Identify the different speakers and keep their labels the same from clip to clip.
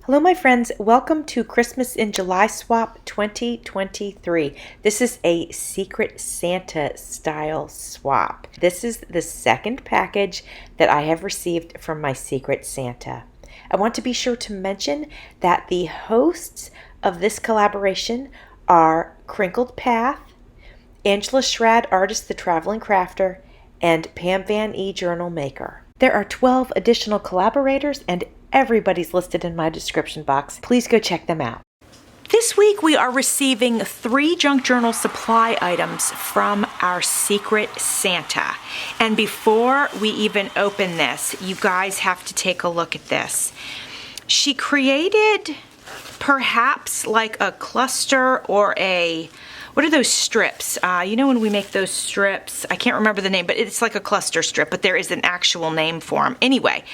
Speaker 1: Hello my friends, welcome to Christmas in July Swap 2023. This is a Secret Santa style swap. This is the second package that I have received from my Secret Santa. I want to be sure to mention that the hosts of this collaboration are Crinkled Path, Angela Schrad, Artist the Traveling Crafter, and Pam Van E, Journal Maker. There are 12 additional collaborators and everybody's listed in my description box. Please go check them out. This week we are receiving 3 junk journal supply items from our Secret Santa. And before we even open this, you guys have to take a look at this. She created perhaps like a cluster or a, what are those strips? You know when we make those strips, I can't remember the name, but it's like a cluster strip, but there is an actual name for them. Anyway,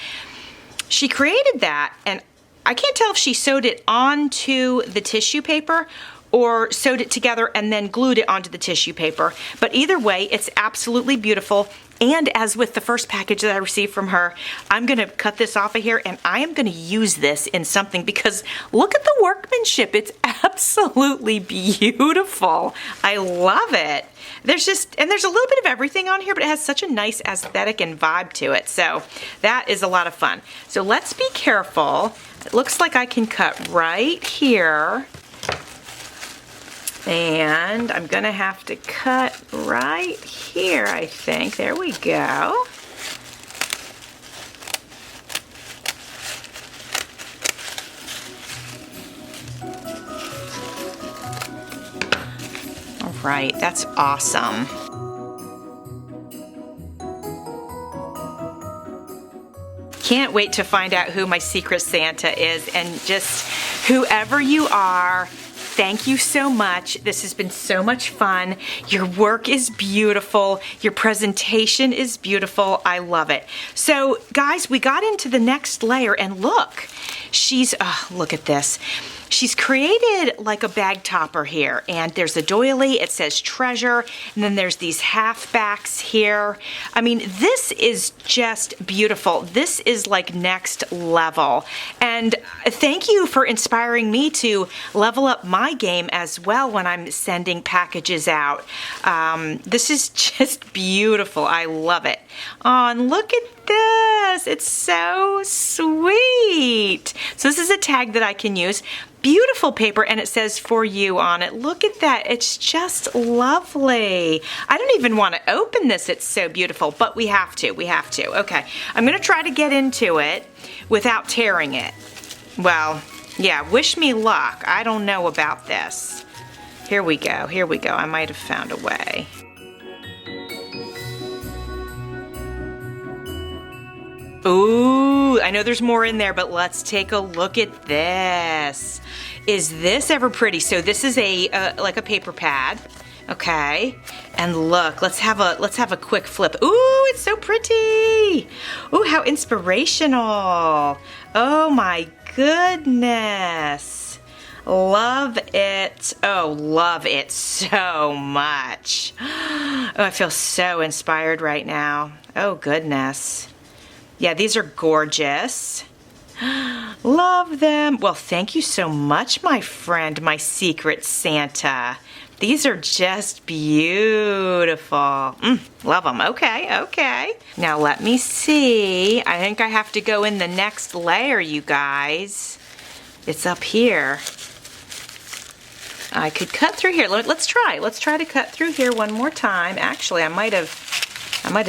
Speaker 1: she created that, and I can't tell if she sewed it onto the tissue paper or sewed it together and then glued it onto the tissue paper. But either way, it's absolutely beautiful. And as with the first package that I received from her, I'm gonna cut this off of here and I am gonna use this in something because look at the workmanship. It's absolutely beautiful. I love it. There's a little bit of everything on here, but it has such a nice aesthetic and vibe to it. So that is a lot of fun. So let's be careful. It looks like I can cut right here. And I'm gonna have to cut right here, I think. There we go. All right, that's awesome. Can't wait to find out who my Secret Santa is, and just whoever you are, thank you so much. This has been so much fun. Your work is beautiful. Your presentation is beautiful. I love it. So guys, we got into the next layer and look, look at this. She's created like a bag topper here, and there's a doily, it says treasure, and then there's these half backs here. I mean, this is just beautiful. This is like next level. And thank you for inspiring me to level up my game as well when I'm sending packages out. This is just beautiful. I love it. Oh, and look at this. It's so sweet. So this is a tag that I can use. Beautiful paper, and it says "for you" on it. Look at that. It's just lovely. I don't even want to open this. It's so beautiful, but we have to. We have to. Okay, I'm going to try to get into it without tearing it. Well, yeah, wish me luck. I don't know about this. Here we go. Here we go. I might have found a way. Ooh, I know there's more in there, but let's take a look at this. Is this ever pretty? So this is like a paper pad, okay? And look, let's have a quick flip. Ooh, it's so pretty. Ooh, how inspirational. Oh my goodness. Love it. Oh, love it so much. Oh, I feel so inspired right now. Oh goodness. Yeah, these are gorgeous. Love them. Well, thank you so much, my friend, my Secret Santa. These are just beautiful. Love them. Okay, okay. Now let me see. I think I have to go in the next layer, you guys. It's up here. I could cut through here. Let's try. Let's try to cut through here one more time. Actually, I might have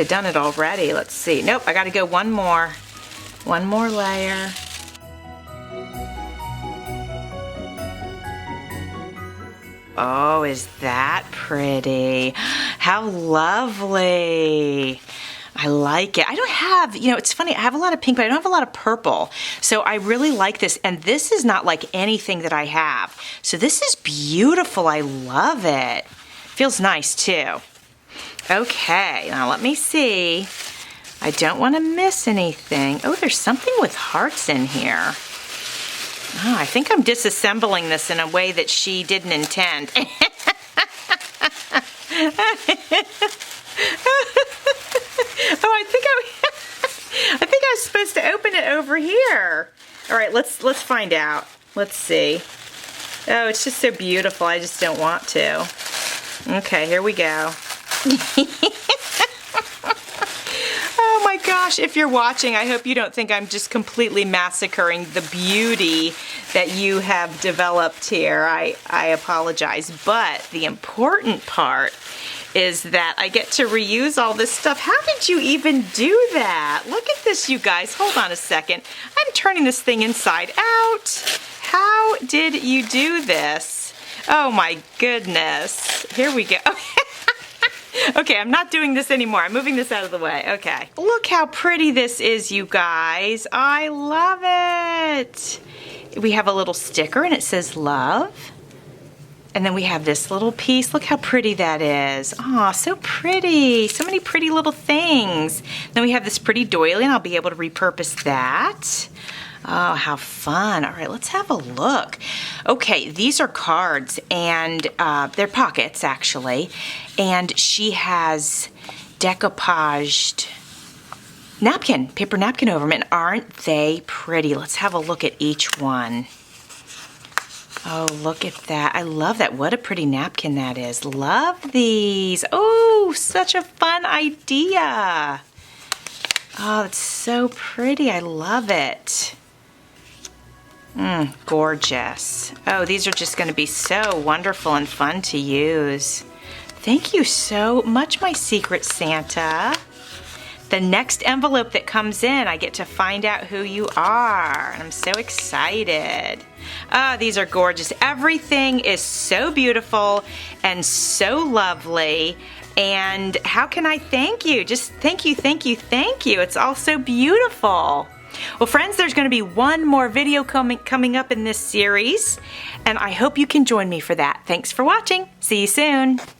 Speaker 1: done it already. Let's see. Nope, I gotta go one more layer. Oh, is that pretty? How lovely. I like it. I don't have, it's funny, I have a lot of pink, but I don't have a lot of purple. So I really like this, and this is not like anything that I have. So this is beautiful. I love it. Feels nice too. Okay, now let me see. I don't want to miss anything. Oh, there's something with hearts in here. Oh, I think I'm disassembling this in a way that she didn't intend. Oh, I think I was supposed to open it over here. All right, let's find out. Let's see. Oh, it's just so beautiful. I just don't want to. Okay, here we go. Oh my gosh, if you're watching, I hope you don't think I'm just completely massacring the beauty that you have developed here. I apologize, but the important part is that I get to reuse all this stuff. How did you even do that? Look at this, you guys. Hold on a second. I'm turning this thing inside out. How did you do this? Oh my goodness. Here we go. Okay, I'm not doing this anymore. I'm moving this out of the way. Okay. Look how pretty this is, you guys. I love it. We have a little sticker and it says love. And then we have this little piece. Look how pretty that is. Aw, so pretty. So many pretty little things. Then we have this pretty doily and I'll be able to repurpose that. Oh, how fun. All right, let's have a look. Okay, these are cards and they're pockets actually. And she has decoupaged napkin, paper napkin over them. And aren't they pretty? Let's have a look at each one. Oh, look at that. I love that. What a pretty napkin that is. Love these. Oh, such a fun idea. Oh, it's so pretty. I love it. Gorgeous. Oh, these are just going to be so wonderful and fun to use. Thank you so much, my Secret Santa. The next envelope that comes in, I get to find out who you are. And I'm so excited. Oh, these are gorgeous. Everything is so beautiful and so lovely. And how can I thank you? Just thank you, thank you, thank you. It's all so beautiful. Well, friends, there's going to be one more video coming up in this series. And I hope you can join me for that. Thanks for watching. See you soon.